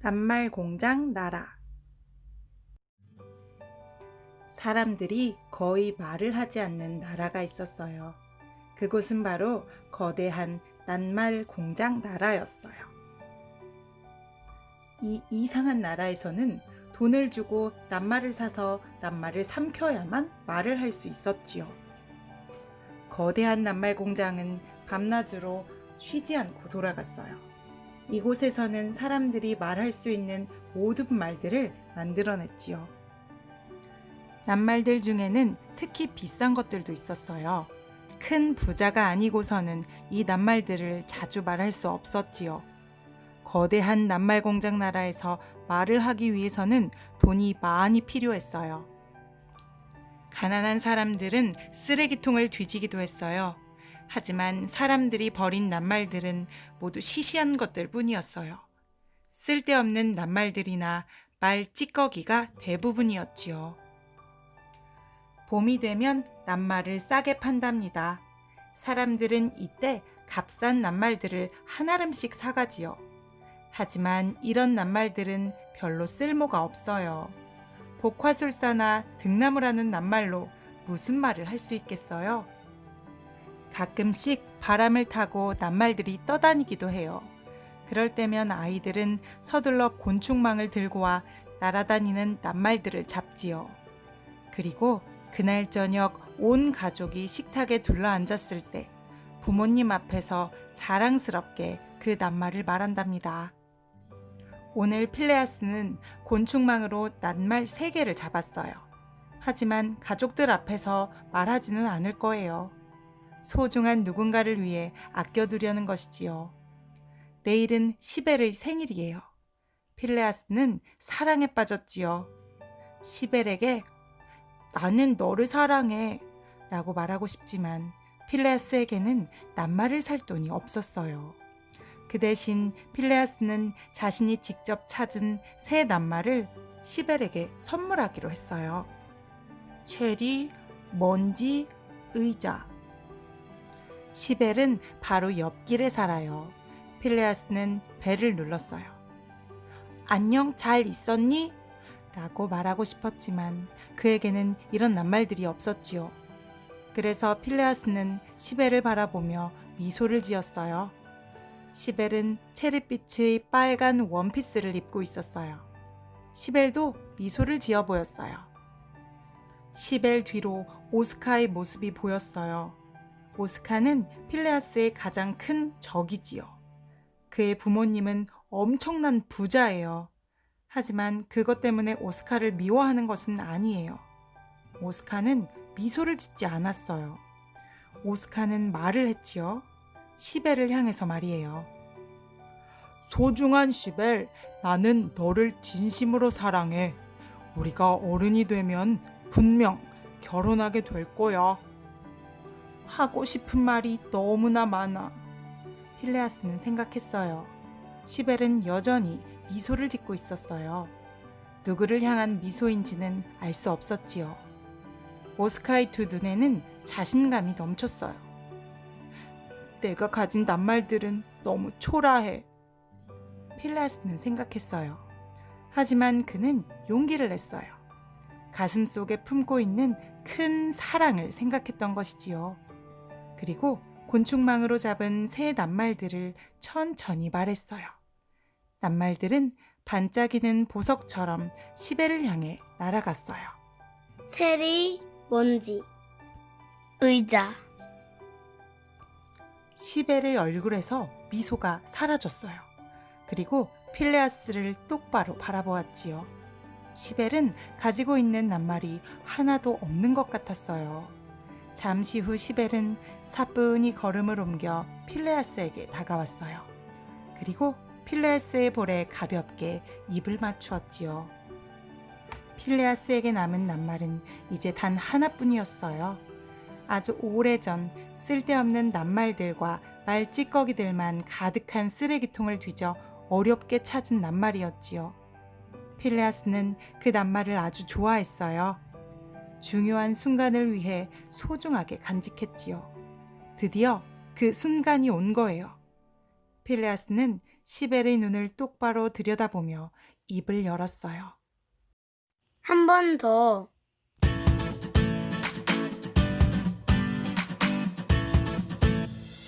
낱말 공장 나라. 사람들이 거의 말을 하지 않는 나라가 있었어요. 그곳은 바로 거대한 낱말 공장 나라였어요. 이 이상한 나라에서는 돈을 주고 낱말을 사서 낱말을 삼켜야만 말을 할 수 있었지요. 거대한 낱말 공장은 밤낮으로 쉬지 않고 돌아갔어요. 이곳에서는 사람들이 말할 수 있는 모든 말들을 만들어냈지요. 낱말들 중에는 특히 비싼 것들도 있었어요. 큰 부자가 아니고서는 이 낱말들을 자주 말할 수 없었지요. 거대한 낱말 공장 나라에서 말을 하기 위해서는 돈이 많이 필요했어요. 가난한 사람들은 쓰레기통을 뒤지기도 했어요. 하지만 사람들이 버린 낱말들은 모두 시시한 것들 뿐이었어요. 쓸데없는 낱말들이나 말 찌꺼기가 대부분이었지요. 봄이 되면 낱말을 싸게 판답니다. 사람들은 이때 값싼 낱말들을 한아름씩 사가지요. 하지만 이런 낱말들은 별로 쓸모가 없어요. 복화술사나 등나무라는 낱말로 무슨 말을 할 수 있겠어요? 가끔씩 바람을 타고 낱말들이 떠다니기도 해요. 그럴 때면 아이들은 서둘러 곤충망을 들고 와 날아다니는 낱말들을 잡지요. 그리고 그날 저녁 온 가족이 식탁에 둘러앉았을 때 부모님 앞에서 자랑스럽게 그 낱말을 말한답니다. 오늘 필레아스는 곤충망으로 낱말 3개를 잡았어요. 하지만 가족들 앞에서 말하지는 않을 거예요. 소중한 누군가를 위해 아껴두려는 것이지요. 내일은 시벨의 생일이에요. 필레아스는 사랑에 빠졌지요. 시벨에게 나는 너를 사랑해 라고 말하고 싶지만 필레아스에게는 낱말을 살 돈이 없었어요. 그 대신 필레아스는 자신이 직접 찾은 새 낱말을 시벨에게 선물하기로 했어요. 체리, 먼지, 의자. 시벨은 바로 옆길에 살아요. 필레아스는 벨을 눌렀어요. 안녕, 잘 있었니? 라고 말하고 싶었지만 그에게는 이런 낱말들이 없었지요. 그래서 필레아스는 시벨을 바라보며 미소를 지었어요. 시벨은 체리빛의 빨간 원피스를 입고 있었어요. 시벨도 미소를 지어 보였어요. 시벨 뒤로 오스카의 모습이 보였어요. 오스카는 필레아스의 가장 큰 적이지요. 그의 부모님은 엄청난 부자예요. 하지만 그것 때문에 오스카를 미워하는 것은 아니에요. 오스카는 미소를 짓지 않았어요. 오스카는 말을 했지요. 시벨을 향해서 말이에요. 소중한 시벨, 나는 너를 진심으로 사랑해. 우리가 어른이 되면 분명 결혼하게 될 거야. 하고 싶은 말이 너무나 많아. 필레아스는 생각했어요. 시벨은 여전히 미소를 짓고 있었어요. 누구를 향한 미소인지는 알 수 없었지요. 오스카의 두 눈에는 자신감이 넘쳤어요. 내가 가진 낱말들은 너무 초라해. 필레아스는 생각했어요. 하지만 그는 용기를 냈어요. 가슴 속에 품고 있는 큰 사랑을 생각했던 것이지요. 그리고 곤충망으로 잡은 새 낱말들을 천천히 말했어요. 낱말들은 반짝이는 보석처럼 시벨을 향해 날아갔어요. 체리, 먼지, 의자. 시벨의 얼굴에서 미소가 사라졌어요. 그리고 필레아스를 똑바로 바라보았지요. 시벨은 가지고 있는 낱말이 하나도 없는 것 같았어요. 잠시 후 시벨은 사뿐히 걸음을 옮겨 필레아스에게 다가왔어요. 그리고 필레아스의 볼에 가볍게 입을 맞추었지요. 필레아스에게 남은 낱말은 이제 단 하나뿐이었어요. 아주 오래전 쓸데없는 낱말들과 말찌꺼기들만 가득한 쓰레기통을 뒤져 어렵게 찾은 낱말이었지요. 필레아스는 그 낱말을 아주 좋아했어요. 중요한 순간을 위해 소중하게 간직했지요. 드디어 그 순간이 온 거예요. 필레아스는 시벨의 눈을 똑바로 들여다보며 입을 열었어요. 한 번 더